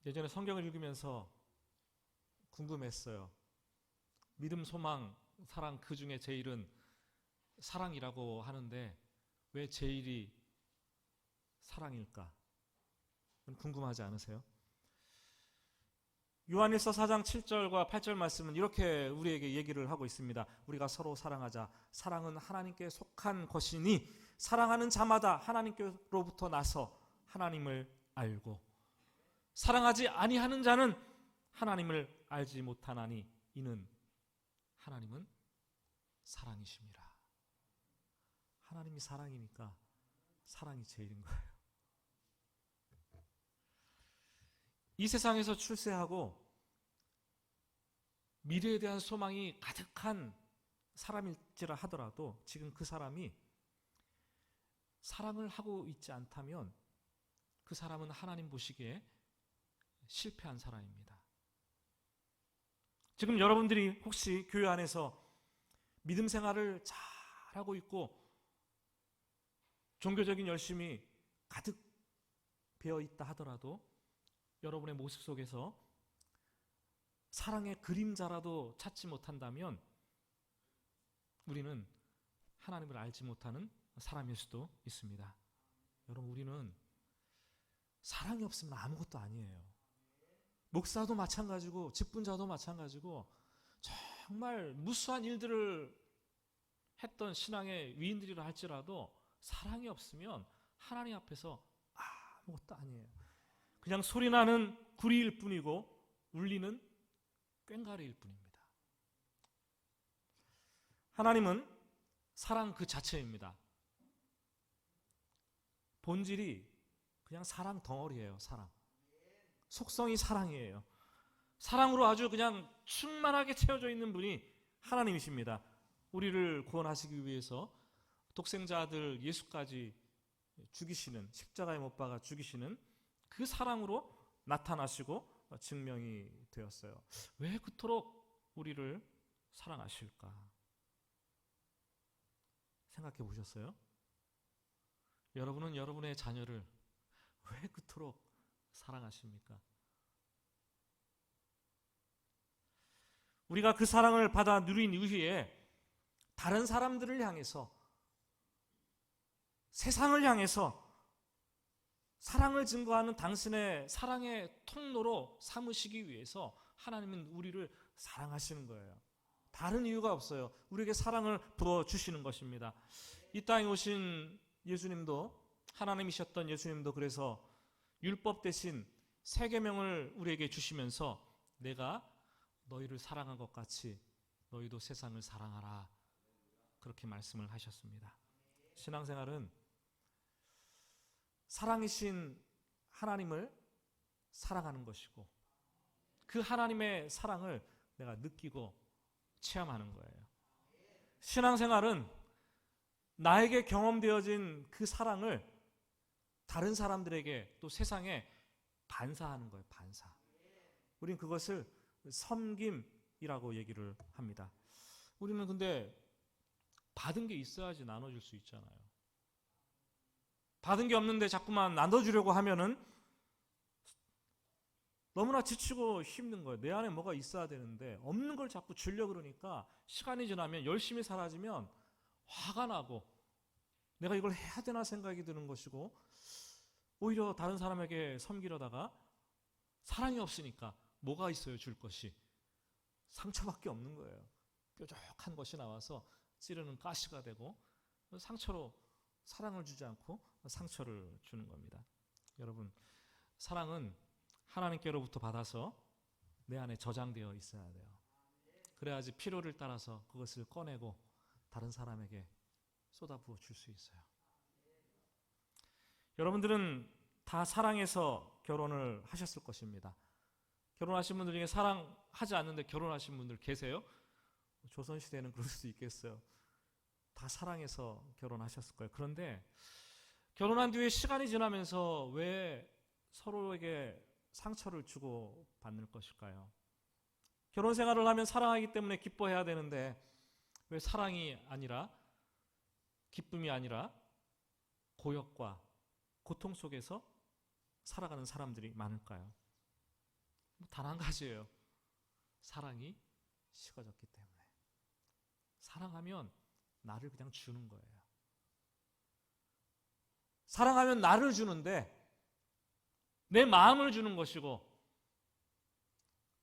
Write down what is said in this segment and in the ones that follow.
예전에 성경을 읽으면서 궁금했어요. 믿음, 소망, 사랑 그 중에 제일은 사랑이라고 하는데 왜 제일이 사랑일까? 궁금하지 않으세요? 요한일서 4장 7절과 8절 말씀은 이렇게 우리에게 얘기를 하고 있습니다. 우리가 서로 사랑하자. 사랑은 하나님께 속한 것이니 사랑하는 자마다 하나님께로부터 나서 하나님을 알고 사랑하지 아니하는 자는 하나님을 알지 못하나니 이는 하나님은 사랑이심이라. 하나님이 사랑이니까 사랑이 제일인 거예요. 이 세상에서 출세하고 미래에 대한 소망이 가득한 사람일지라 하더라도 지금 그 사람이 사랑을 하고 있지 않다면 그 사람은 하나님 보시기에 실패한 사람입니다. 지금 여러분들이 혹시 교회 안에서 믿음 생활을 잘하고 있고 종교적인 열심이 가득 배어 있다 하더라도 여러분의 모습 속에서 사랑의 그림자라도 찾지 못한다면 우리는 하나님을 알지 못하는 사람일 수도 있습니다. 여러분, 우리는 사랑이 없으면 아무것도 아니에요. 목사도 마찬가지고 직분자도 마찬가지고 정말 무수한 일들을 했던 신앙의 위인들이라 할지라도 사랑이 없으면 하나님 앞에서 아무것도 아니에요. 그냥 소리나는 구리일 뿐이고 울리는 꽹과리일 뿐입니다. 하나님은 사랑 그 자체입니다. 본질이 그냥 사랑 덩어리예요. 사랑. 속성이 사랑이에요. 사랑으로 아주 그냥 충만하게 채워져 있는 분이 하나님이십니다. 우리를 구원하시기 위해서 독생자 아들 예수까지 죽이시는, 십자가에 못 박아 죽이시는 그 사랑으로 나타나시고 증명이 되었어요. 왜 그토록 우리를 사랑하실까? 생각해 보셨어요? 여러분은 여러분의 자녀를 왜 그토록 사랑하십니까? 우리가 그 사랑을 받아 누린 이후에 다른 사람들을 향해서, 세상을 향해서 사랑을 증거하는 당신의 사랑의 통로로 삼으시기 위해서 하나님은 우리를 사랑하시는 거예요. 다른 이유가 없어요. 우리에게 사랑을 부어주시는 것입니다. 이 땅에 오신 예수님도, 하나님이셨던 예수님도 그래서 율법 대신 세 계명을 우리에게 주시면서 내가 너희를 사랑한 것 같이 너희도 세상을 사랑하라, 그렇게 말씀을 하셨습니다. 신앙생활은 사랑이신 하나님을 사랑하는 것이고 그 하나님의 사랑을 내가 느끼고 체험하는 거예요. 신앙생활은 나에게 경험되어진 그 사랑을 다른 사람들에게 또 세상에 반사하는 거예요. 반사. 우린 그것을 섬김이라고 얘기를 합니다. 우리는 근데 받은 게 있어야지 나눠줄 수 있잖아요. 받은 게 없는데 자꾸만 나눠주려고 하면은 너무나 지치고 힘든 거예요. 내 안에 뭐가 있어야 되는데 없는 걸 자꾸 주려고 그러니까 시간이 지나면, 열심히 살아지면 화가 나고 내가 이걸 해야 되나 생각이 드는 것이고, 오히려 다른 사람에게 섬기려다가 사랑이 없으니까 뭐가 있어요 줄 것이? 상처밖에 없는 거예요. 뾰족한 것이 나와서 찌르는 가시가 되고 상처로 사랑을 주지 않고 상처를 주는 겁니다. 여러분, 사랑은 하나님께로부터 받아서 내 안에 저장되어 있어야 돼요. 그래야지 필요를 따라서 그것을 꺼내고 다른 사람에게 쏟아부어 줄 수 있어요. 여러분들은 다 사랑해서 결혼을 하셨을 것입니다. 결혼하신 분들 중에 사랑하지 않는데 결혼하신 분들 계세요? 조선시대에는 그럴 수도 있겠어요. 다 사랑해서 결혼하셨을 거예요. 그런데 결혼한 뒤에 시간이 지나면서 왜 서로에게 상처를 주고 받는 것일까요? 결혼 생활을 하면 사랑하기 때문에 기뻐해야 되는데 왜 사랑이 아니라, 기쁨이 아니라 고역과 고통 속에서 살아가는 사람들이 많을까요? 단 한 가지예요. 사랑이 식어졌기 때문에. 사랑하면 나를 그냥 주는 거예요. 사랑하면 나를 주는데 내 마음을 주는 것이고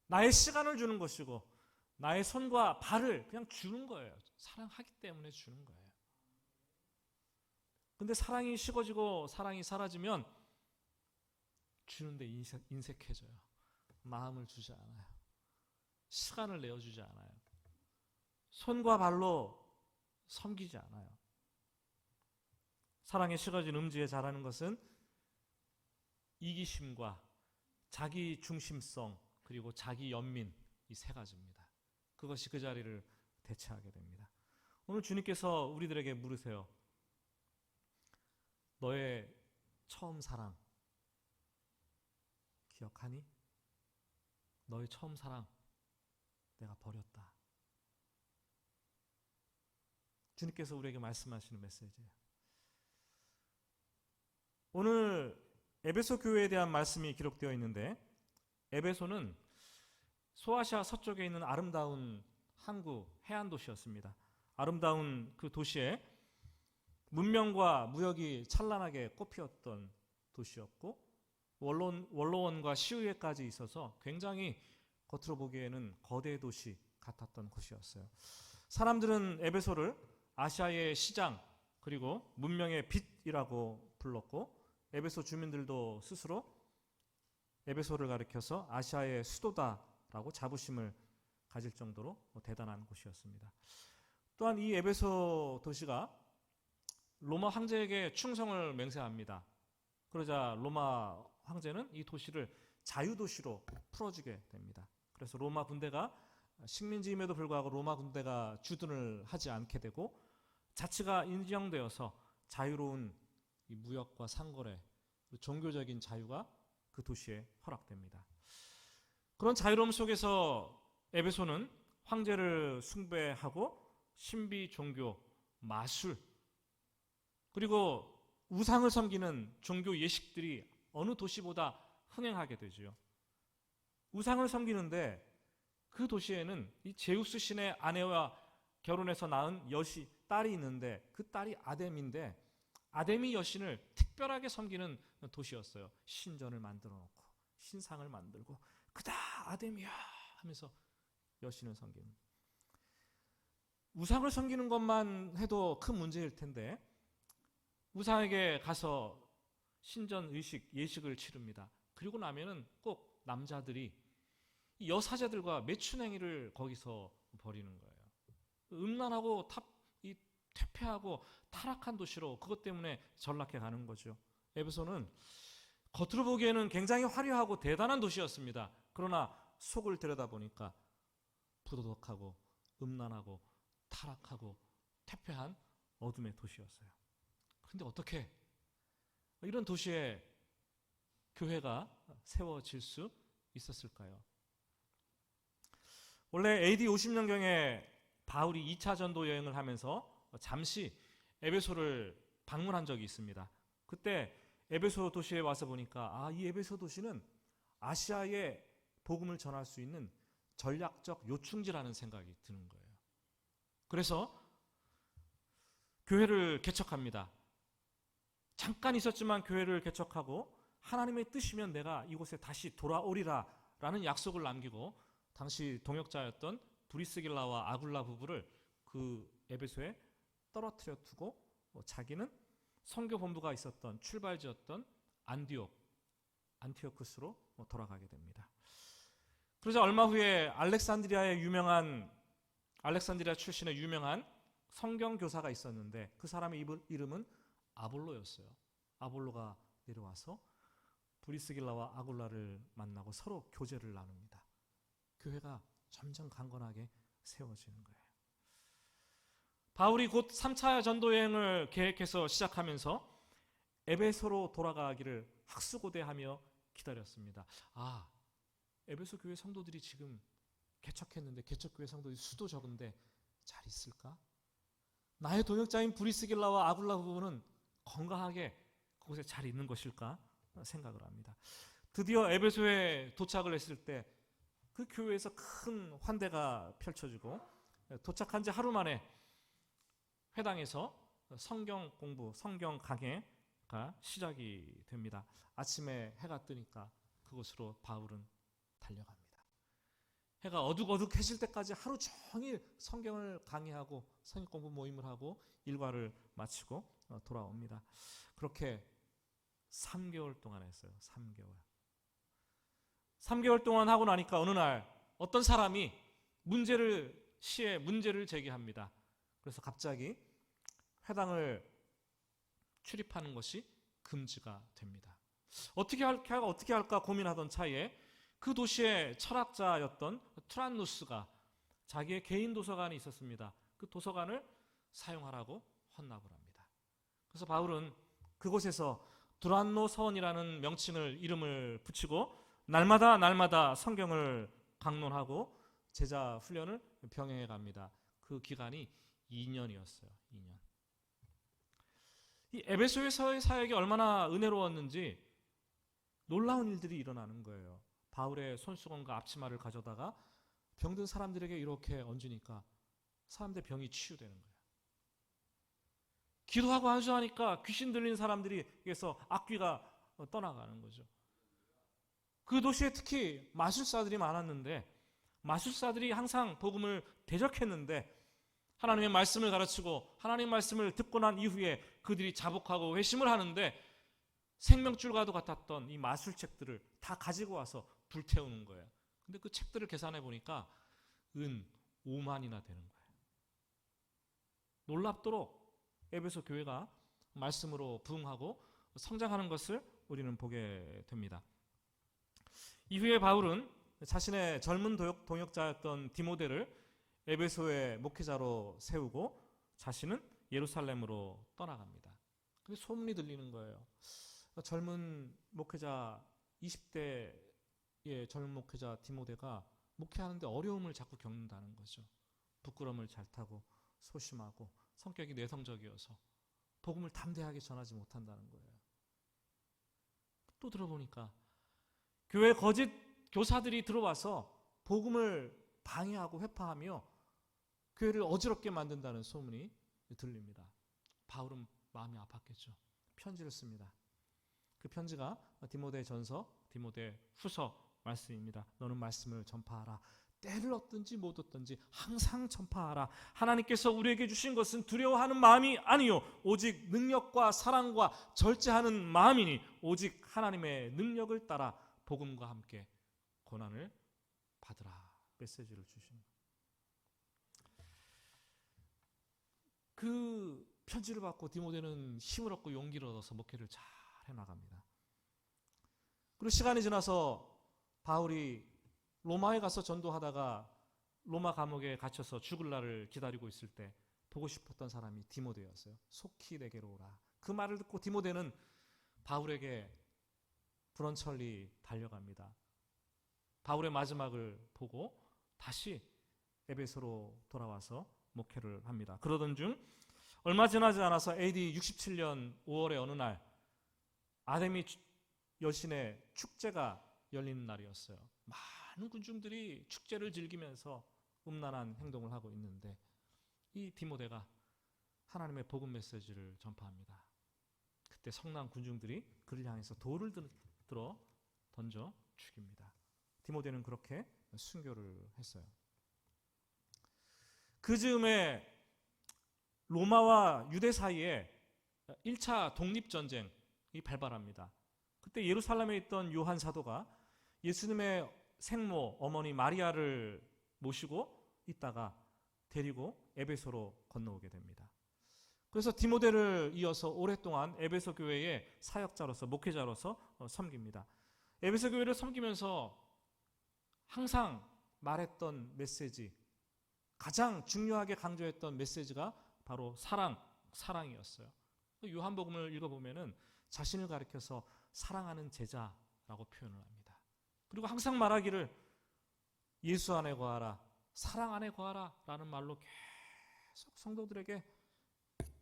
나의 시간을 주는 것이고 나의 손과 발을 그냥 주는 거예요. 사랑하기 때문에 주는 거예요. 근데 사랑이 식어지고 사랑이 사라지면 주는데 인색해져요. 마음을 주지 않아요. 시간을 내어주지 않아요. 손과 발로 섬기지 않아요. 사랑에 식어진 음지에 자라는 것은 이기심과 자기 중심성 그리고 자기 연민, 이 세 가지입니다. 그것이 그 자리를 대체하게 됩니다. 오늘 주님께서 우리들에게 물으세요. 너의 처음 사랑 기억하니? 너의 처음 사랑 내가 버렸다. 주님께서 우리에게 말씀하시는 메시지예요. 오늘 에베소 교회에 대한 말씀이 기록되어 있는데 에베소는 소아시아 서쪽에 있는 아름다운 항구 해안 도시였습니다. 아름다운 그 도시에 문명과 무역이 찬란하게 꽃피었던 도시였고 원로원과 시의회까지 있어서 굉장히 겉으로 보기에는 거대 도시 같았던 곳이었어요. 사람들은 에베소를 아시아의 시장 그리고 문명의 빛이라고 불렀고 에베소 주민들도 스스로 에베소를 가리켜서 아시아의 수도다라고 자부심을 가질 정도로 대단한 곳이었습니다. 또한 이 에베소 도시가 로마 황제에게 충성을 맹세합니다. 그러자 로마 황제는 이 도시를 자유도시로 풀어주게 됩니다. 그래서 로마 군대가 식민지임에도 불구하고 로마 군대가 주둔을 하지 않게 되고 자치가 인정되어서 자유로운 이 무역과 상거래, 종교적인 자유가 그 도시에 허락됩니다. 그런 자유로움 속에서 에베소는 황제를 숭배하고 신비 종교, 마술, 그리고 우상을 섬기는 종교 예식들이 어느 도시보다 흥행하게 되죠. 우상을 섬기는데 그 도시에는 이 제우스 신의 아내와 결혼해서 낳은 딸이 있는데 그 딸이 아뎀인데 아데미 여신을 특별하게 섬기는 도시였어요. 신전을 만들어 놓고 신상을 만들고 그다 아데미야 하면서 여신을 섬기는. 우상을 섬기는 것만 해도 큰 문제일 텐데 우상에게 가서 신전 의식, 예식을 치릅니다. 그리고 나면은 꼭 남자들이 여사제들과 매춘행위를 거기서 벌이는 거예요. 음란하고 퇴폐하고 타락한 도시로 그것 때문에 전락해 가는 거죠. 에베소는 겉으로 보기에는 굉장히 화려하고 대단한 도시였습니다. 그러나 속을 들여다보니까 부도덕하고 음란하고 타락하고 퇴폐한 어둠의 도시였어요. 그런데 어떻게 이런 도시에 교회가 세워질 수 있었을까요? 원래 AD 50년경에 바울이 2차 전도 여행을 하면서 잠시 에베소를 방문한 적이 있습니다. 그때 에베소 도시에 와서 보니까 이 에베소 도시는 아시아에 복음을 전할 수 있는 전략적 요충지라는 생각이 드는 거예요. 그래서 교회를 개척합니다. 잠깐 있었지만 교회를 개척하고 하나님의 뜻이면 내가 이곳에 다시 돌아오리라 라는 약속을 남기고 당시 동역자였던 브리스길라와 아굴라 부부를 그 에베소에 떨어뜨려 두고 자기는 선교 본부가 있었던 출발지였던 안티오쿠스로 돌아가게 됩니다. 그러자 얼마 후에 알렉산드리아 출신의 유명한 성경 교사가 있었는데 그 사람의 이름은 아볼로였어요. 아볼로가 내려와서 브리스길라와 아굴라를 만나고 서로 교제를 나눕니다. 교회가 점점 강건하게 세워지는 거예요. 바울이 곧 3차 전도 여행을 계획해서 시작하면서 에베소로 돌아가기를 학수고대하며 기다렸습니다. 에베소 교회 성도들이 지금 개척했는데 개척교회 성도들이 수도 적은데 잘 있을까? 나의 동역자인 브리스길라와 아굴라 부부는 건강하게 그곳에 잘 있는 것일까 생각을 합니다. 드디어 에베소에 도착을 했을 때 그 교회에서 큰 환대가 펼쳐지고 도착한 지 하루 만에 회당에서 성경 공부, 성경 강해가 시작이 됩니다. 아침에 해가 뜨니까 그곳으로 바울은 달려갑니다. 해가 어둑어둑해질 때까지 하루 종일 성경을 강의하고 성경 공부 모임을 하고 일과를 마치고 돌아옵니다. 그렇게 3개월 동안 했어요. 3개월 동안 하고 나니까 어느 날 어떤 사람이 시에 문제를 제기합니다. 그래서 갑자기 회당을 출입하는 것이 금지가 됩니다. 어떻게 할까 고민하던 차에 그 도시의 철학자였던 투란누스가 자기의 개인 도서관이 있었습니다. 그 도서관을 사용하라고 헌납을 합니다. 그래서 바울은 그곳에서 두란노 서원이라는 이름을 붙이고 날마다 성경을 강론하고 제자 훈련을 병행해 갑니다. 그 기간이 2년이었어요. 2년. 이 에베소의 사역이 얼마나 은혜로웠는지 놀라운 일들이 일어나는 거예요. 바울의 손수건과 앞치마를 가져다가 병든 사람들에게 이렇게 얹으니까 사람들 병이 치유되는 거예요. 기도하고 안수하니까 귀신 들린 사람들이 여기서 악귀가 떠나가는 거죠. 그 도시에 특히 마술사들이 많았는데 마술사들이 항상 복음을 대적했는데 하나님의 말씀을 가르치고 하나님의 말씀을 듣고 난 이후에 그들이 자복하고 회심을 하는데 생명줄과도 같았던 이 마술책들을 다 가지고 와서 불태우는 거예요. 근데 그 책들을 계산해 보니까 은 5만이나 되는 거예요. 놀랍도록 에베소 교회가 말씀으로 부흥하고 성장하는 것을 우리는 보게 됩니다. 이후에 바울은 자신의 젊은 동역자였던 디모데를 에베소의 목회자로 세우고 자신은 예루살렘으로 떠나갑니다. 근데 소문이 들리는 거예요. 젊은 목회자 20대의 젊은 목회자 디모데가 목회하는데 어려움을 자꾸 겪는다는 거죠. 부끄러움을 잘 타고 소심하고 성격이 내성적이어서 복음을 담대하게 전하지 못한다는 거예요. 또 들어보니까 교회 거짓 교사들이 들어와서 복음을 방해하고 회파하며 교회를 어지럽게 만든다는 소문이 들립니다. 바울은 마음이 아팠겠죠. 편지를 씁니다. 그 편지가 디모데 전서, 디모데 후서 말씀입니다. 너는 말씀을 전파하라. 때를 얻든지 못 얻든지 항상 전파하라. 하나님께서 우리에게 주신 것은 두려워하는 마음이 아니요 오직 능력과 사랑과 절제하는 마음이니 오직 하나님의 능력을 따라 복음과 함께 고난을 받으라. 메시지를 주신 그 편지를 받고 디모데는 힘을 얻고 용기를 얻어서 목회를 잘 해나갑니다. 그리고 시간이 지나서 바울이 로마에 가서 전도하다가 로마 감옥에 갇혀서 죽을 날을 기다리고 있을 때 보고 싶었던 사람이 디모데였어요. 속히 내게로 오라. 그 말을 듣고 디모데는 바울에게 불원천리 달려갑니다. 바울의 마지막을 보고 다시 에베소로 돌아와서 목회를 합니다. 그러던 중 얼마 지나지 않아서 AD 67년 5월의 어느 날 아데미 여신의 축제가 열리는 날이었어요. 많은 군중들이 축제를 즐기면서 음란한 행동을 하고 있는데 이 디모데가 하나님의 복음 메시지를 전파합니다. 그때 성난 군중들이 그를 향해서 돌을 들어 던져 죽입니다. 디모데는 그렇게 순교를 했어요. 그 즈음에 로마와 유대 사이에 1차 독립전쟁이 발발합니다. 그때 예루살렘에 있던 요한 사도가 예수님의 생모 어머니 마리아를 모시고 있다가 데리고 에베소로 건너오게 됩니다. 그래서 디모데를 이어서 오랫동안 에베소 교회의 사역자로서 목회자로서 섬깁니다. 에베소 교회를 섬기면서 항상 말했던 메시지, 가장 중요하게 강조했던 메시지가 바로 사랑이었어요. 요한복음을 읽어보면은 자신을 가리켜서 사랑하는 제자라고 표현을 합니다. 그리고 항상 말하기를 예수 안에 거하라, 사랑 안에 거하라 라는 말로 계속 성도들에게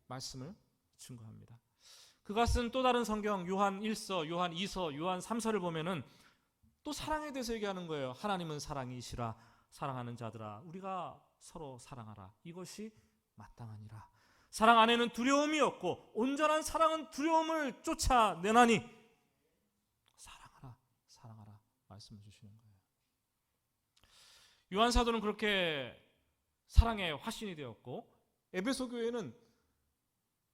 말씀을 증거합니다. 그가 쓴 또 다른 성경 요한 1서, 요한 2서, 요한 3서를 보면은 또 사랑에 대해서 얘기하는 거예요. 하나님은 사랑이시라. 사랑하는 자들아 우리가 서로 사랑하라. 이것이 마땅하니라. 사랑 안에는 두려움이 없고 온전한 사랑은 두려움을 쫓아내나니 사랑하라. 사랑하라. 말씀을 주시는 거예요. 요한 사도는 그렇게 사랑의 화신이 되었고 에베소 교회는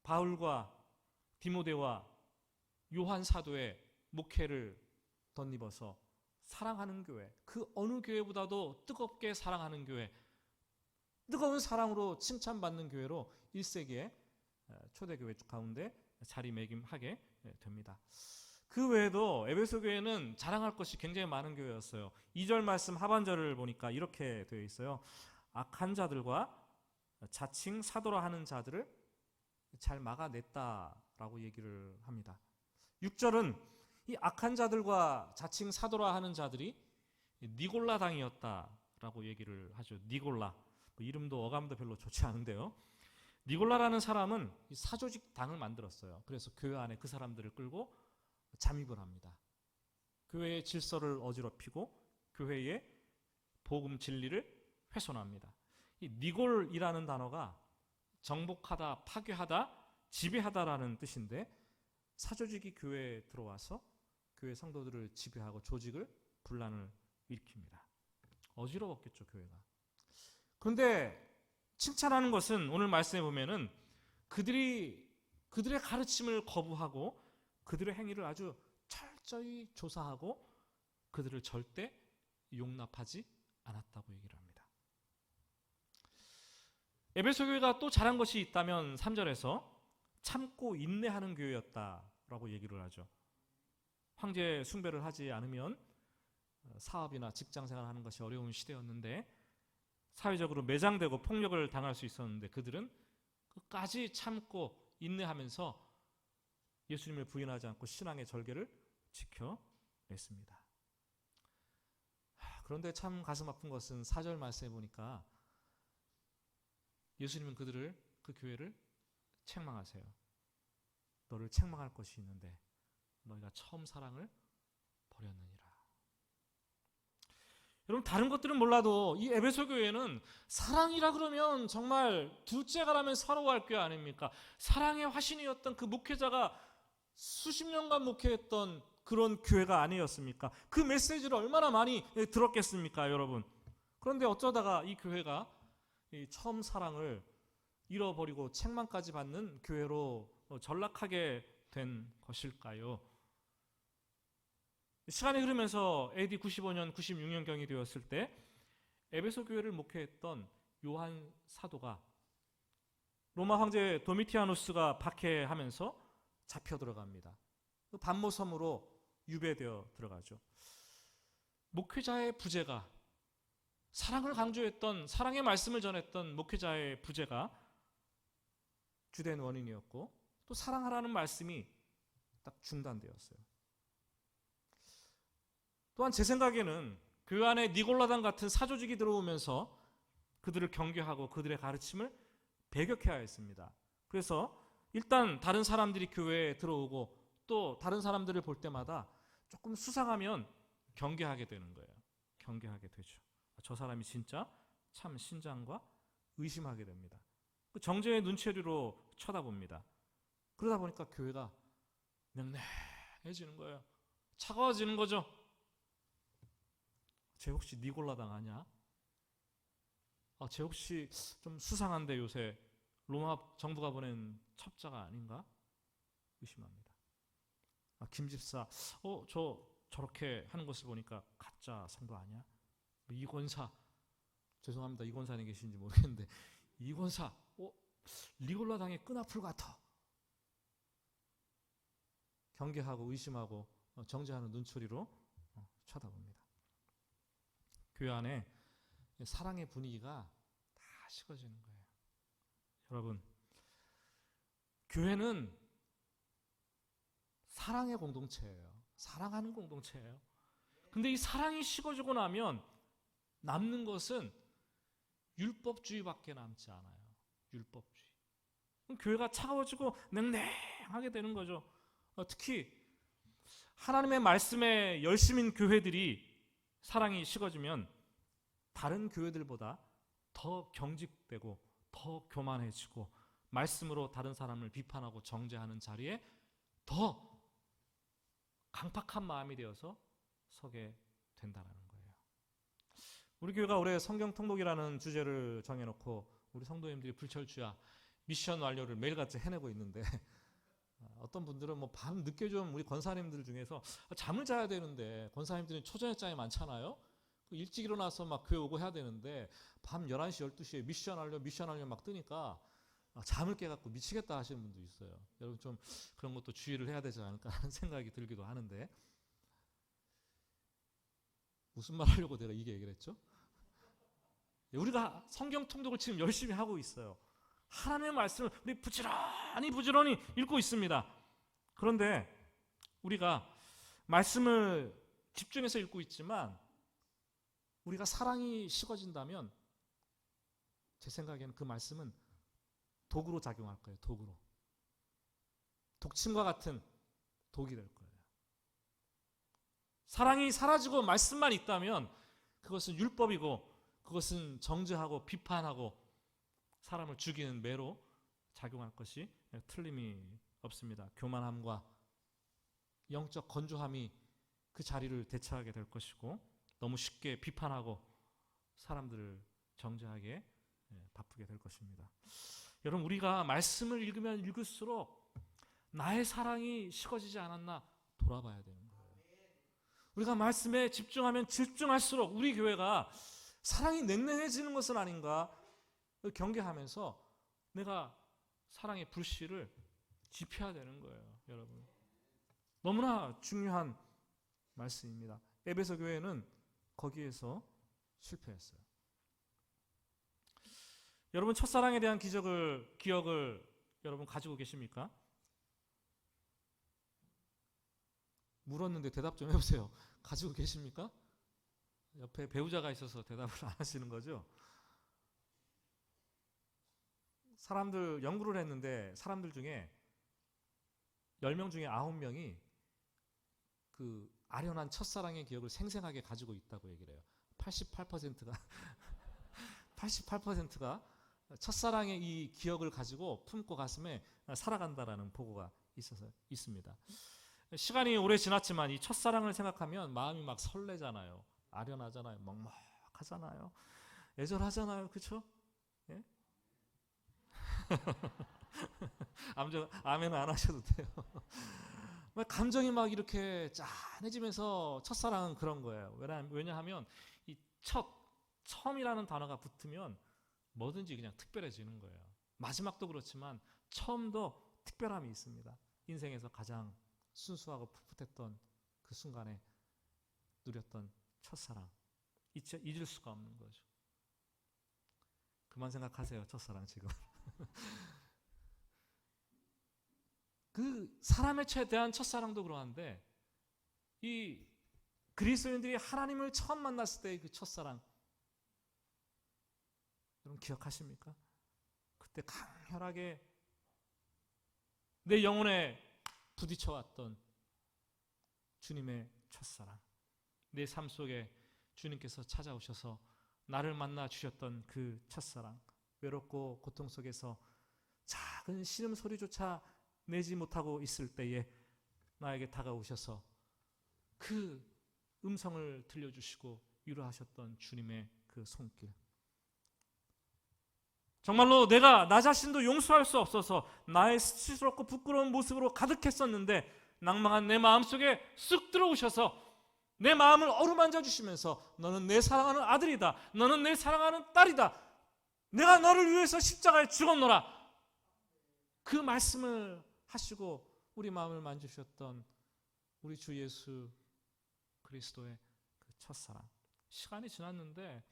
바울과 디모데와 요한 사도의 목회를 덧입어서 사랑하는 교회, 그 어느 교회보다도 뜨겁게 사랑하는 교회, 뜨거운 사랑으로 칭찬받는 교회로 1세기의 초대교회 가운데 자리매김하게 됩니다. 그 외에도 에베소 교회는 자랑할 것이 굉장히 많은 교회였어요. 2절 말씀 하반절을 보니까 이렇게 되어 있어요. 악한 자들과 자칭 사도라 하는 자들을 잘 막아냈다라고 얘기를 합니다. 6절은 이 악한 자들과 자칭 사도라 하는 자들이 니골라 당이었다라고 얘기를 하죠. 니골라. 이름도 어감도 별로 좋지 않은데요. 니골라라는 사람은 사조직 당을 만들었어요. 그래서 교회 안에 그 사람들을 끌고 잠입을 합니다. 교회의 질서를 어지럽히고 교회의 복음 진리를 훼손합니다. 이 니골이라는 단어가 정복하다, 파괴하다, 지배하다라는 뜻인데 사조직이 교회에 들어와서 교회 성도들을 지배하고 조직을 분란을 일으킵니다. 어지러웠겠죠, 교회가. 그런데 칭찬하는 것은 오늘 말씀에 보면은 그들의 가르침을 거부하고 그들의 행위를 아주 철저히 조사하고 그들을 절대 용납하지 않았다고 얘기를 합니다. 에베소 교회가 또 잘한 것이 있다면 3절에서 참고 인내하는 교회였다라고 얘기를 하죠. 황제 숭배를 하지 않으면 사업이나 직장 생활하는 것이 어려운 시대였는데 사회적으로 매장되고 폭력을 당할 수 있었는데 그들은 끝까지 참고 인내하면서 예수님을 부인하지 않고 신앙의 절개를 지켜냈습니다. 그런데 참 가슴 아픈 것은 4절 말씀에 보니까 예수님은 그 교회를 책망하세요. 너를 책망할 것이 있는데 너희가 처음 사랑을 버렸느니라. 여러분 다른 것들은 몰라도 이 에베소 교회는 사랑이라 그러면 정말 둘째가라면 서러워할 교회 아닙니까? 사랑의 화신이었던 그 목회자가 수십 년간 목회했던 그런 교회가 아니었습니까? 그 메시지를 얼마나 많이 들었겠습니까, 여러분? 그런데 어쩌다가 이 교회가 처음 사랑을 잃어버리고 책망까지 받는 교회로 전락하게 된 것일까요? 시간이 흐르면서 AD 95년, 96년경이 되었을 때 에베소 교회를 목회했던 요한 사도가 로마 황제 도미티아누스가 박해하면서 잡혀 들어갑니다. 반모섬으로 유배되어 들어가죠. 목회자의 부재가 사랑을 강조했던 사랑의 말씀을 전했던 목회자의 부재가 주된 원인이었고 또 사랑하라는 말씀이 딱 중단되었어요. 또한 제 생각에는 그 안에 니골라당 같은 사조직이 들어오면서 그들을 경계하고 그들의 가르침을 배격해야 했습니다. 그래서 일단 다른 사람들이 교회에 들어오고 또 다른 사람들을 볼 때마다 조금 수상하면 경계하게 되는 거예요. 경계하게 되죠. 저 사람이 진짜 참 신장과 의심하게 됩니다. 정죄의 눈초리로 쳐다봅니다. 그러다 보니까 교회가 명랑해지는 거예요. 차가워지는 거죠. 쟤 혹시 니골라당 아냐? 쟤 혹시 좀 수상한데 요새 로마 정부가 보낸 첩자가 아닌가? 의심합니다. 김 집사, 저렇게 하는 것을 보니까 가짜 성도 아니야? 이 권사, 죄송합니다. 이 권사님 계신지 모르겠는데 이 권사, 니골라당의 끈앞풀 같아. 경계하고 의심하고 정죄하는 눈초리로 쳐다봅니다. 교회 안에 사랑의 분위기가 다 식어지는 거예요. 여러분, 교회는 사랑의 공동체예요. 사랑하는 공동체예요. 근데 이 사랑이 식어지고 나면 남는 것은 율법주의밖에 남지 않아요. 율법주의. 그럼 교회가 차가워지고 다양하게 되는 거죠. 특히 하나님의 말씀에 열심인 교회들이 사랑이 식어지면 다른 교회들보다 더 경직되고 더 교만해지고 말씀으로 다른 사람을 비판하고 정죄하는 자리에 더 강팍한 마음이 되어서 서게 된다는 거예요. 우리 교회가 올해 성경 통독이라는 주제를 정해놓고 우리 성도님들이 불철주야 미션 완료를 매일같이 해내고 있는데 어떤 분들은 뭐 밤 늦게 좀 우리 권사님들 중에서 잠을 자야 되는데 권사님들은 초저녁잠이 많잖아요. 일찍 일어나서 막 교회 오고 해야 되는데 밤 11시 12시에 미션 완료 막 뜨니까 잠을 깨갖고 미치겠다 하시는 분도 있어요. 여러분 좀 그런 것도 주의를 해야 되지 않을까 하는 생각이 들기도 하는데 무슨 말 하려고 내가 이게 얘기를 했죠? 우리가 성경 통독을 지금 열심히 하고 있어요. 하나님의 말씀을 우리 부지런히 읽고 있습니다. 그런데 우리가 말씀을 집중해서 읽고 있지만 우리가 사랑이 식어진다면 제 생각에는 그 말씀은 독으로 작용할 거예요. 독으로. 독침과 같은 독이 될 거예요. 사랑이 사라지고 말씀만 있다면 그것은 율법이고 그것은 정죄하고 비판하고 사람을 죽이는 매로 작용할 것이 틀림이 없습니다. 교만함과 영적 건조함이 그 자리를 대체하게 될 것이고 너무 쉽게 비판하고 사람들을 정죄하게 바쁘게 될 것입니다. 여러분 우리가 말씀을 읽으면 읽을수록 나의 사랑이 식어지지 않았나 돌아봐야 되는 거예요. 우리가 말씀에 집중하면 집중할수록 우리 교회가 사랑이 냉랭해지는 것은 아닌가 경계하면서 내가 사랑의 불씨를 지펴야 되는 거예요. 여러분 너무나 중요한 말씀입니다. 에베소 교회는 거기에서 실패했어요. 여러분 첫사랑에 대한 기억을 여러분 가지고 계십니까? 물었는데 대답 좀 해보세요. 가지고 계십니까? 옆에 배우자가 있어서 대답을 안 하시는 거죠? 사람들 연구를 했는데 사람들 중에 10명 중에 9명이 그 아련한 첫사랑의 기억을 생생하게 가지고 있다고 얘기를 해요. 88%가 첫사랑의 이 기억을 가지고 품고 가슴에 살아간다라는 보고가 있습니다. 시간이 오래 지났지만 이 첫사랑을 생각하면 마음이 막 설레잖아요. 아련하잖아요. 먹먹하잖아요. 애절하잖아요. 그렇죠? 예? 아멘은 안 하셔도 돼요. 감정이 막 이렇게 짠해지면서 첫사랑은 그런 거예요. 왜냐하면 이 처음이라는 단어가 붙으면 뭐든지 그냥 특별해지는 거예요. 마지막도 그렇지만 처음도 특별함이 있습니다. 인생에서 가장 순수하고 풋풋했던 그 순간에 누렸던 첫사랑 잊을 수가 없는 거죠. 그만 생각하세요. 첫사랑 지금. 그 사람에 대한 첫사랑도 그러한데 이 그리스도인들이 하나님을 처음 만났을 때의 그 첫사랑 여러분 기억하십니까? 그때 강렬하게 내 영혼에 부딪혀왔던 주님의 첫사랑, 내 삶 속에 주님께서 찾아오셔서 나를 만나 주셨던 그 첫사랑, 외롭고 고통 속에서 작은 신음소리조차 내지 못하고 있을 때에 나에게 다가오셔서 그 음성을 들려주시고 위로하셨던 주님의 그 손길. 정말로 내가 나 자신도 용서할 수 없어서 나의 수치스럽고 부끄러운 모습으로 가득했었는데 낭망한 내 마음속에 쑥 들어오셔서 내 마음을 어루만져 주시면서 너는 내 사랑하는 아들이다. 너는 내 사랑하는 딸이다. 내가 너를 위해서 십자가에 죽었노라. 그 말씀을 하시고 우리 마음을 만지셨던 우리 주 예수 그리스도의 그 첫사랑. 시간이 지났는데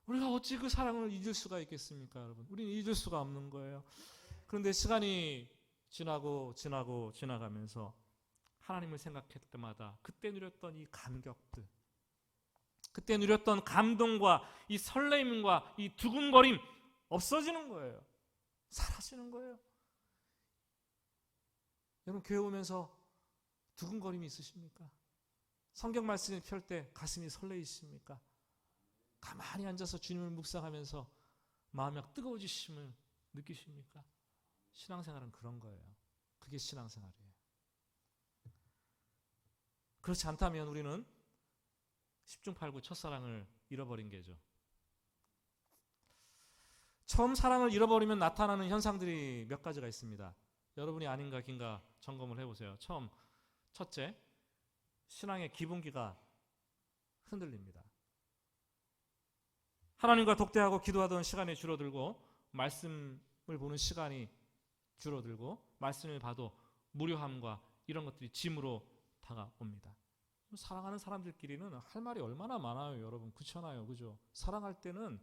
우리가 어찌 그 사랑을 잊을 수가 있겠습니까, 여러분? 우리는 잊을 수가 없는 거예요. 그런데 시간이 지나가면서 하나님을 생각할 때마다 그때 누렸던 이 감격들, 그때 누렸던 감동과 이 설레임과 이 두근거림 없어지는 거예요. 사라지는 거예요. 여러분 교회 오면서 두근거림이 있으십니까? 성경 말씀을 펼 때 가슴이 설레이십니까? 가만히 앉아서 주님을 묵상하면서 마음이 뜨거워지심을 느끼십니까? 신앙생활은 그런 거예요. 그게 신앙생활이에요. 그렇지 않다면 우리는 10중 8구 첫사랑을 잃어버린 게죠. 처음 사랑을 잃어버리면 나타나는 현상들이 몇 가지가 있습니다. 여러분이 아닌가 긴가 점검을 해보세요. 첫째, 신앙의 기본기가 흔들립니다. 하나님과 독대하고 기도하던 시간이 줄어들고 말씀을 보는 시간이 줄어들고 말씀을 봐도 무료함과 이런 것들이 짐으로 다가옵니다. 사랑하는 사람들끼리는 할 말이 얼마나 많아요, 여러분. 그렇잖아요, 그죠? 사랑할 때는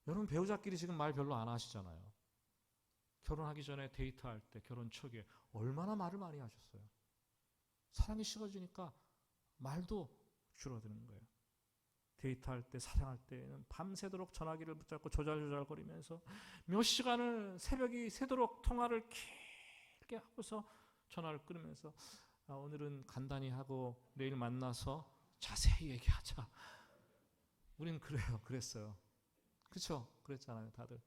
여러분 배우자끼리 지금 말 별로 안 하시잖아요. 결혼하기 전에 데이트할 때, 결혼 초기에 얼마나 말을 많이 하셨어요. 사랑이 식어지니까 말도 줄어드는 거예요. 데이트할 때, 사랑할 때는 밤새도록 전화기를 붙잡고 조잘조잘거리면서 몇 시간을 새벽이 새도록 통화를 길게 하고서 전화를 끊으면서 오늘은 간단히 하고 내일 만나서 자세히 얘기하자. 우리는 그랬어요. 그렇죠? 그랬잖아요, 다들.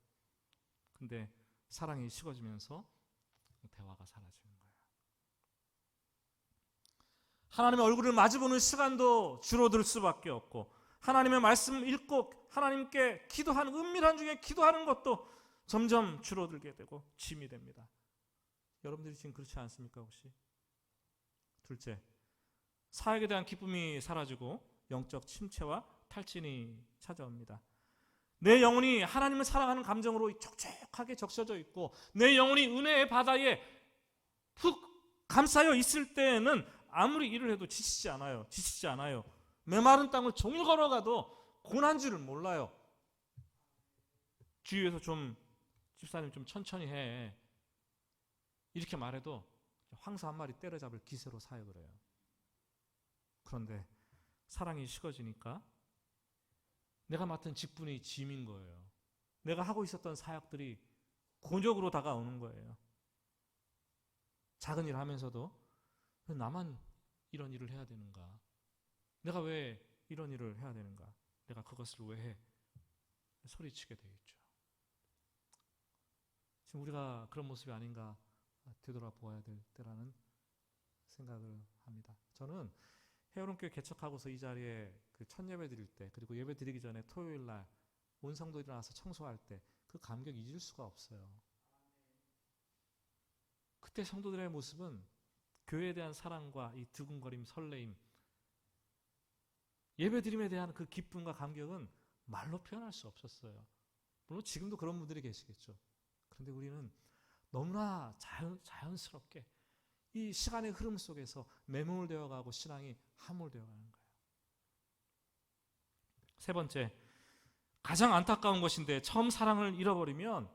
근데 사랑이 식어지면서 대화가 사라지는 거예요. 하나님의 얼굴을 마주보는 시간도 줄어들 수밖에 없고, 하나님의 말씀을 읽고 하나님께 기도하는, 은밀한 중에 기도하는 것도 점점 줄어들게 되고 짐이 됩니다. 여러분들이 지금 그렇지 않습니까, 혹시? 둘째, 사역에 대한 기쁨이 사라지고 영적 침체와 탈진이 찾아옵니다. 내 영혼이 하나님을 사랑하는 감정으로 촉촉하게 적셔져 있고 내 영혼이 은혜의 바다에 푹 감싸여 있을 때에는 아무리 일을 해도 지치지 않아요. 메마른 땅을 종일 걸어가도 고난 줄을 몰라요. 주위에서 집사님 좀 천천히 해, 이렇게 말해도 황소 한 마리 때려잡을 기세로 사역을 해요. 그런데 사랑이 식어지니까 내가 맡은 직분이 짐인 거예요. 내가 하고 있었던 사역들이 곤욕으로 다가오는 거예요. 작은 일 하면서도 왜 나만 이런 일을 해야 되는가? 내가 왜 이런 일을 해야 되는가? 내가 그것을 왜 해? 소리치게 돼 있죠. 지금 우리가 그런 모습이 아닌가 되돌아보아야 될 때라는 생각을 합니다. 저는 헤어론교회 개척하고서 이 자리에 첫 예배 드릴 때, 그리고 예배 드리기 전에 토요일 날 온 성도 일어나서 청소할 때 그 감격 잊을 수가 없어요. 그때 성도들의 모습은 교회에 대한 사랑과 이 두근거림, 설레임, 예배 드림에 대한 그 기쁨과 감격은 말로 표현할 수 없었어요. 물론 지금도 그런 분들이 계시겠죠. 그런데 우리는 너무나 자연스럽게 이 시간의 흐름 속에서 매몰되어 가고 신앙이 함몰되어 가는 거예요. 세 번째, 가장 안타까운 것인데 처음 사랑을 잃어버리면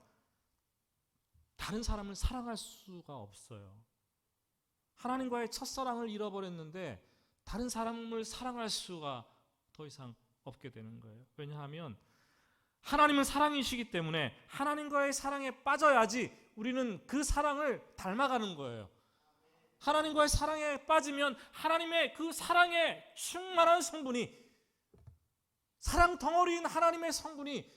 다른 사람을 사랑할 수가 없어요. 하나님과의 첫사랑을 잃어버렸는데 다른 사람을 사랑할 수가 더 이상 없게 되는 거예요. 왜냐하면 하나님은 사랑이시기 때문에 하나님과의 사랑에 빠져야지 우리는 그 사랑을 닮아가는 거예요. 하나님과의 사랑에 빠지면 하나님의 그 사랑의 충만한 성분이, 사랑 덩어리인 하나님의 성분이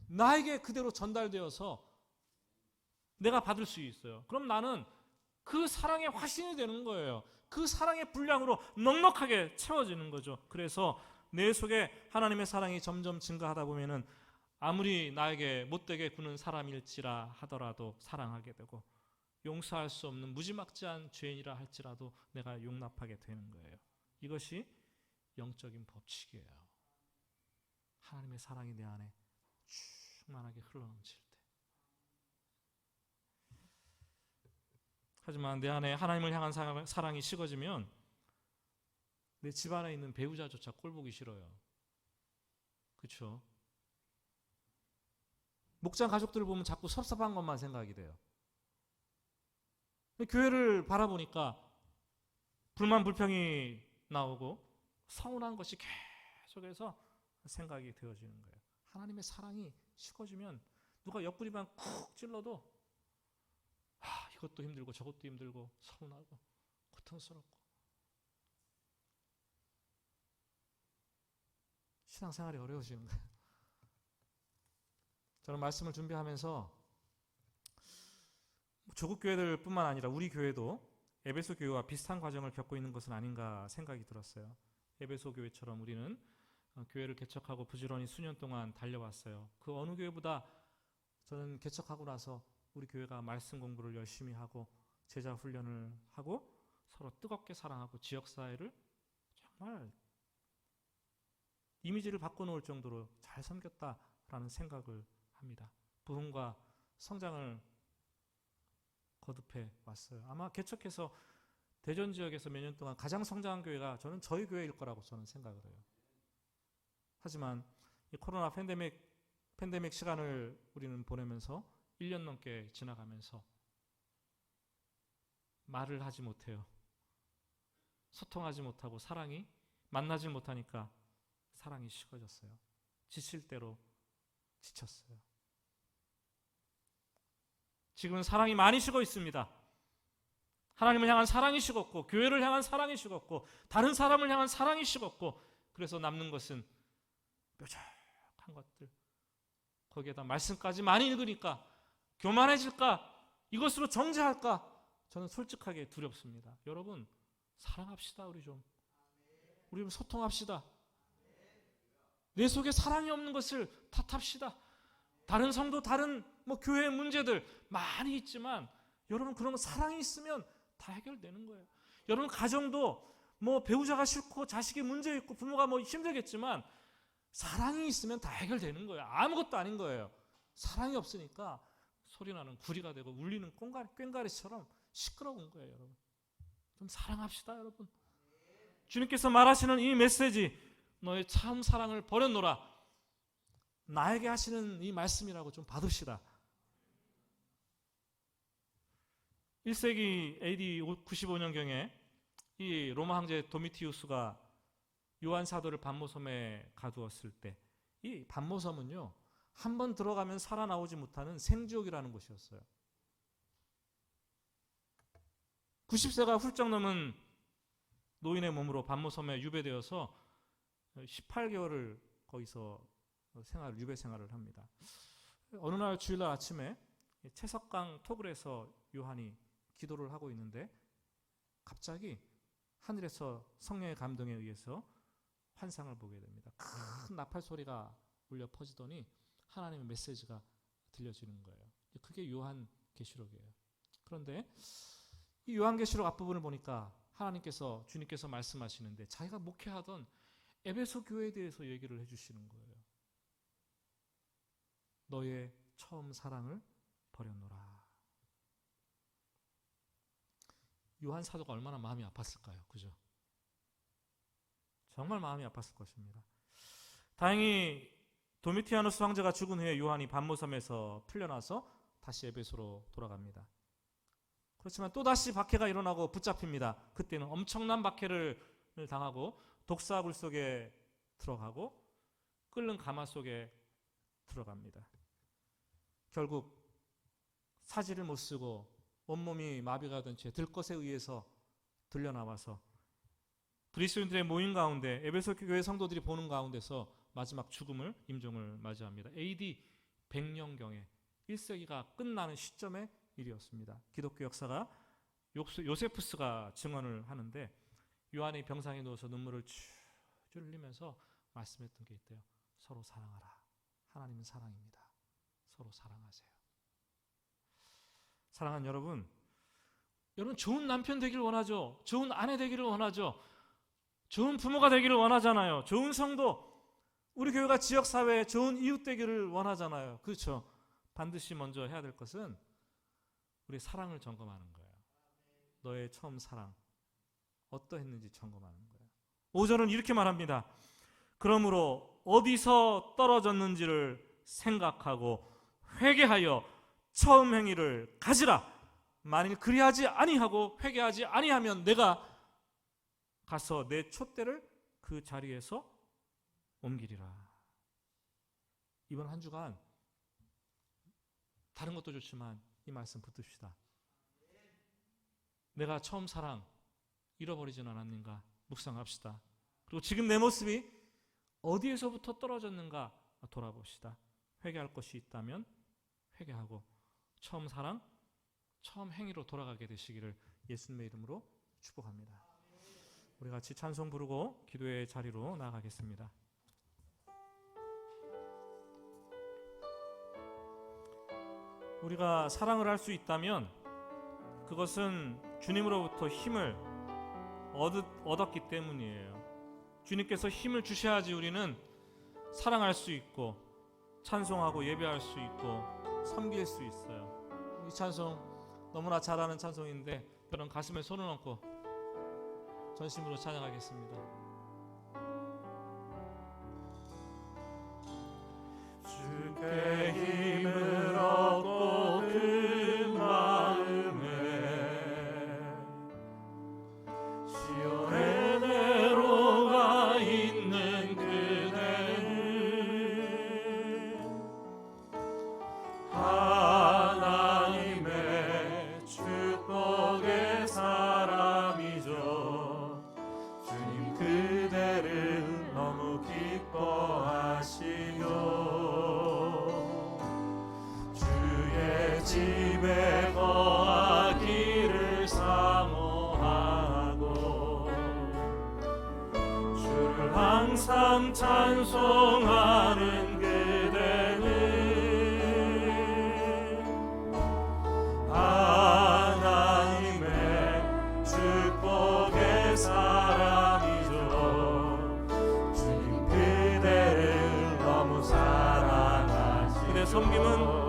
나에게 그대로 전달되어서 내가 받을 수 있어요. 그럼 나는 그 사랑의 화신이 되는 거예요. 그 사랑의 분량으로 넉넉하게 채워지는 거죠. 그래서 내 속에 하나님의 사랑이 점점 증가하다 보면은 아무리 나에게 못되게 구는 사람일지라 하더라도 사랑하게 되고, 용서할 수 없는 무지막지한 죄인이라 할지라도 내가 용납하게 되는 거예요. 이것이 영적인 법칙이에요. 하나님의 사랑이 내 안에 충만하게 흘러넘칠 때. 하지만 내 안에 하나님을 향한 사랑이 식어지면 내 집안에 있는 배우자조차 꼴보기 싫어요. 그렇죠? 목장 가족들을 보면 자꾸 섭섭한 것만 생각이 돼요. 교회를 바라보니까 불만 불평이 나오고 서운한 것이 계속해서 생각이 되어지는 거예요. 하나님의 사랑이 식어지면 누가 옆구리만 쿡 찔러도 이것도 힘들고 저것도 힘들고 서운하고 고통스럽고 신앙생활이 어려워지는 거예요. 저는 말씀을 준비하면서 조국 교회들뿐만 아니라 우리 교회도 에베소 교회와 비슷한 과정을 겪고 있는 것은 아닌가 생각이 들었어요. 에베소 교회처럼 우리는 교회를 개척하고 부지런히 수년 동안 달려왔어요. 그 어느 교회보다 저는 개척하고 나서 우리 교회가 말씀 공부를 열심히 하고 제자 훈련을 하고 서로 뜨겁게 사랑하고 지역사회를 정말 이미지를 바꿔놓을 정도로 잘 섬겼다라는 생각을 합니다. 부흥과 성장을 거듭해 왔어요. 아마 개척해서 대전 지역에서 몇 년 동안 가장 성장한 교회가 저는 저희 교회일 거라고 저는 생각을 해요. 하지만 이 코로나 팬데믹 시간을 우리는 보내면서 1년 넘게 지나가면서 말을 하지 못해요. 소통하지 못하고 사랑이 만나지 못하니까 사랑이 식어졌어요. 지칠 대로 지쳤어요. 지금은 사랑이 많이 식어 있습니다. 하나님을 향한 사랑이 식었고 교회를 향한 사랑이 식었고 다른 사람을 향한 사랑이 식었고 그래서 남는 것은 뾰족한 것들. 거기에다 말씀까지 많이 읽으니까 교만해질까? 이것으로 정죄할까? 저는 솔직하게 두렵습니다. 여러분 사랑합시다. 우리 좀 소통합시다. 내 속에 사랑이 없는 것을 탓합시다. 다른 성도, 다른 교회 문제들 많이 있지만 여러분 그런 거 사랑이 있으면 다 해결되는 거예요. 여러분 가정도 배우자가 싫고 자식이 문제 있고 부모가 힘들겠지만 사랑이 있으면 다 해결되는 거예요. 아무것도 아닌 거예요. 사랑이 없으니까 소리나는 구리가 되고 울리는 꽹과리처럼 시끄러운 거예요. 여러분 좀 사랑합시다. 여러분 주님께서 말하시는 이 메시지 너의 참 사랑을 버렸노라 나에게 하시는 이 말씀이라고 좀 받읍시다. 1세기 AD 95년경에 이 로마 황제 도미티우스가 요한 사도를 반모섬에 가두었을 때 이 반모섬은요 한 번 들어가면 살아나오지 못하는 생지옥이라는 곳이었어요. 90세가 훌쩍 넘은 노인의 몸으로 반모섬에 유배되어서 18개월을 거기서 유배 생활을 합니다. 어느 날 주일날 아침에 채석강 토굴에서 요한이 기도를 하고 있는데 갑자기 하늘에서 성령의 감동에 의해서 환상을 보게 됩니다. 큰 나팔 소리가 울려 퍼지더니 하나님의 메시지가 들려지는 거예요. 그게 요한계시록이에요. 그런데 이 요한계시록 앞부분을 보니까 주님께서 말씀하시는데 자기가 목회하던 에베소 교회에 대해서 얘기를 해주시는 거예요. 너의 처음 사랑을 버렸노라. 요한 사도가 얼마나 마음이 아팠을까요? 그죠? 정말 마음이 아팠을 것입니다. 다행히 도미티아누스 황제가 죽은 후에 요한이 반모섬에서 풀려나서 다시 에베소로 돌아갑니다. 그렇지만 또다시 박해가 일어나고 붙잡힙니다. 그때는 엄청난 박해를 당하고 독사굴 속에 들어가고 끓는 가마 속에 들어갑니다. 결국 사지를 못 쓰고 온몸이 마비가 된 채 들것에 의해서 들려나와서 그리스도인들의 모임 가운데 에베소 교회 성도들이 보는 가운데서 마지막 죽음을 임종을 맞이합니다. AD 100년경에 1세기가 끝나는 시점의 일이었습니다. 기독교 역사가 요세푸스가 증언을 하는데 요한이 병상에 누워서 눈물을 줄줄 흘리면서 말씀했던 게 있대요. 서로 사랑하라. 하나님은 사랑입니다. 서로 사랑하세요. 사랑하는 여러분 좋은 남편 되기를 원하죠. 좋은 아내 되기를 원하죠. 좋은 부모가 되기를 원하잖아요. 좋은 성도, 우리 교회가 지역사회에 좋은 이웃 되기를 원하잖아요. 그렇죠? 반드시 먼저 해야 될 것은 우리 사랑을 점검하는 거예요. 너의 처음 사랑 어떠했는지 점검하는 거예요. 5절은 이렇게 말합니다. 그러므로 어디서 떨어졌는지를 생각하고 회개하여 처음 행위를 가지라. 만일 그리하지 아니하고 회개하지 아니하면 내가 가서 내 촛대를 그 자리에서 옮기리라. 이번 한 주간 다른 것도 좋지만 이 말씀 붙듭시다. 내가 처음 사랑 잃어버리진 않았는가 묵상합시다. 그리고 지금 내 모습이 어디에서부터 떨어졌는가 돌아봅시다. 회개할 것이 있다면 회개하고 처음 사랑, 처음 행위로 돌아가게 되시기를 예수님의 이름으로 축복합니다. 우리 같이 찬송 부르고 기도의 자리로 나아가겠습니다. 우리가 사랑을 할 수 있다면 그것은 주님으로부터 힘을 얻었기 때문이에요. 주님께서 힘을 주셔야지 우리는 사랑할 수 있고 찬송하고 예배할 수 있고 섬길 수 있어요. 이 찬송 너무나 잘하는 찬송인데 여러분 가슴에 손을 얹고 전심으로 찬양하겠습니다. 주께 힘을 얻고 그 마음에 시온의 내로가 있는 그대는 하나님의 축복의 사람이죠. 주님 그대를 너무 기뻐하시며 집에 거하기를 사모하고 주를 항상 찬송하는 그대는 하나님의 축복의 사람이죠. 주님 그대를 너무 사랑하시고 그대 섬김은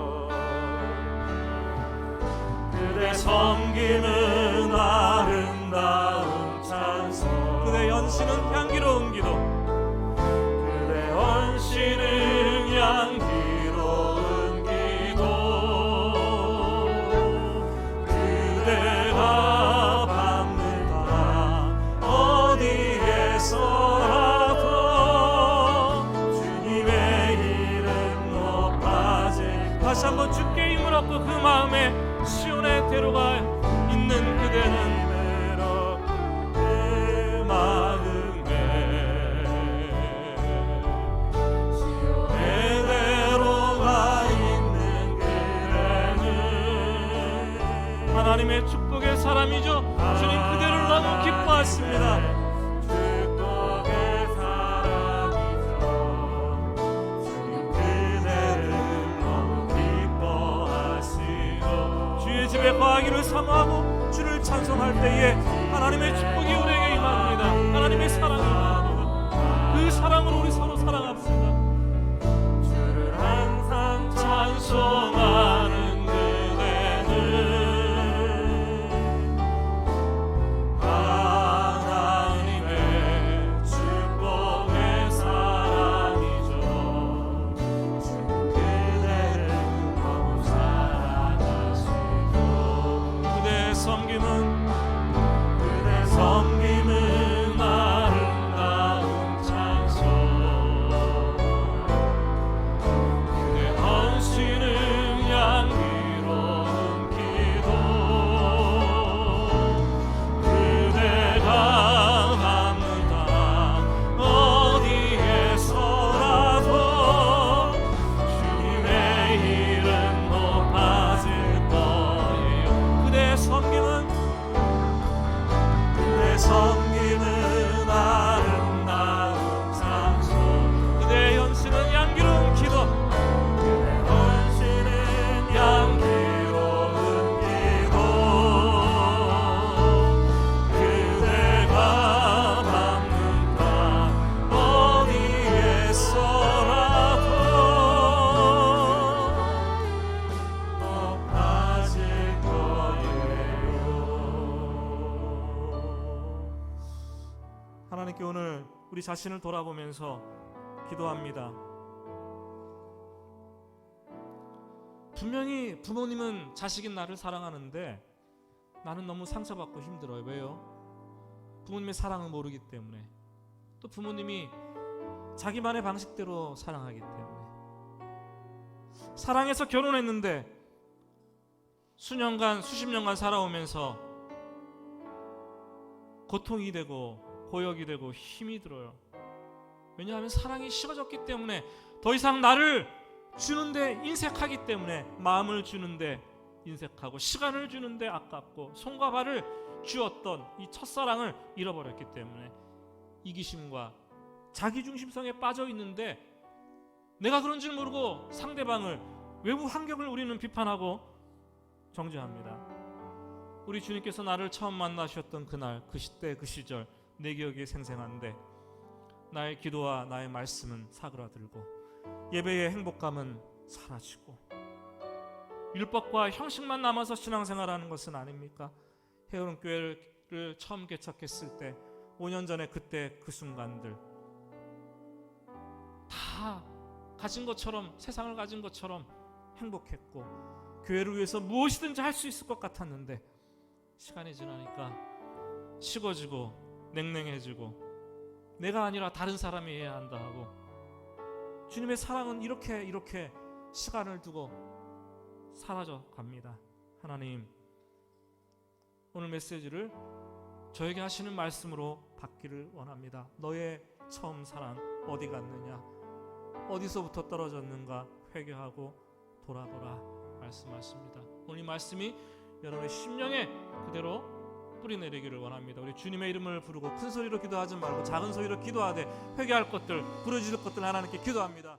그대 섬기는 아름다운 찬송 그대 연시는 향기로운 기도 그대 헌신은 향기로운 기도 그대가 밟는 바 어디에서라도 주님의 이름 높아질 다시 한번 주께 힘을 얻고 그 마음에 시온의 대로가 있는 그대는 그 마음에 시온의 대로가 있는 그대는 하나님의 축복의 사람이죠. 주님 그대를 너무 기뻐하십니다. 집에 거하기를 사모하고 주를 찬송할 때에 하나님의 축복이 우리에게 임합니다. 하나님의 사랑이 임합니다. 그 사랑으로 우리 서로 사랑합시다. 주를 항상 찬송하는 그대는 하나님의 축복의 사랑이죠. 주는 그대를 너무 섬김은 아름다운 찬송 그대 헌신은 향기로운 기도 그대가 밟는다 어디에서라도 주님의 이름 높아질 거예요. 그대 섬김은 아름다운 찬송 그대의 헌신은 향기로운 기도 그대의 헌신은 향기로운 기도 그대가 밟는다 어디에서라도 높아질 거예요. 하나님께 오늘 우리 자신을 돌아보면서 기도합니다. 분명히 부모님은 자식인 나를 사랑하는데 나는 너무 상처받고 힘들어요. 왜요? 부모님의 사랑을 모르기 때문에, 또 부모님이 자기만의 방식대로 사랑하기 때문에. 사랑해서 결혼했는데 수년간 수십 년간 살아오면서 고통이 되고 고역이 되고 힘이 들어요. 왜냐하면 사랑이 식어졌기 때문에 더 이상 나를 주는데 인색하기 때문에, 마음을 주는데 인색하고 시간을 주는데 아깝고 손과 발을 쥐었던 이 첫사랑을 잃어버렸기 때문에 이기심과 자기중심성에 빠져 있는데, 내가 그런 줄 모르고 상대방을, 외부 환경을 우리는 비판하고 정죄합니다. 우리 주님께서 나를 처음 만나셨던 그날, 그 시대, 그 시절 내 기억에 생생한데, 나의 기도와 나의 말씀은 사그라들고 예배의 행복감은 사라지고 율법과 형식만 남아서 신앙생활하는 것은 아닙니까? 해오른교회를 처음 개척했을 때 5년 전에 그때 그 순간들 다 가진 것처럼, 세상을 가진 것처럼 행복했고 교회를 위해서 무엇이든지 할 수 있을 것 같았는데, 시간이 지나니까 식어지고 냉랭해지고 내가 아니라 다른 사람이 해야 한다 하고, 주님의 사랑은 이렇게 시간을 두고 사라져 갑니다. 하나님, 오늘 메시지를 저에게 하시는 말씀으로 받기를 원합니다. 너의 처음 사랑 어디 갔느냐? 어디서부터 떨어졌는가 회개하고 돌아보라 말씀하십니다. 오늘 이 말씀이 여러분의 심령에 그대로 뿌리내리기를 원합니다. 우리 주님의 이름을 부르고 큰 소리로 기도하지 말고 작은 소리로 기도하되 회개할 것들, 부르짖을 것들 하나님께 기도합니다.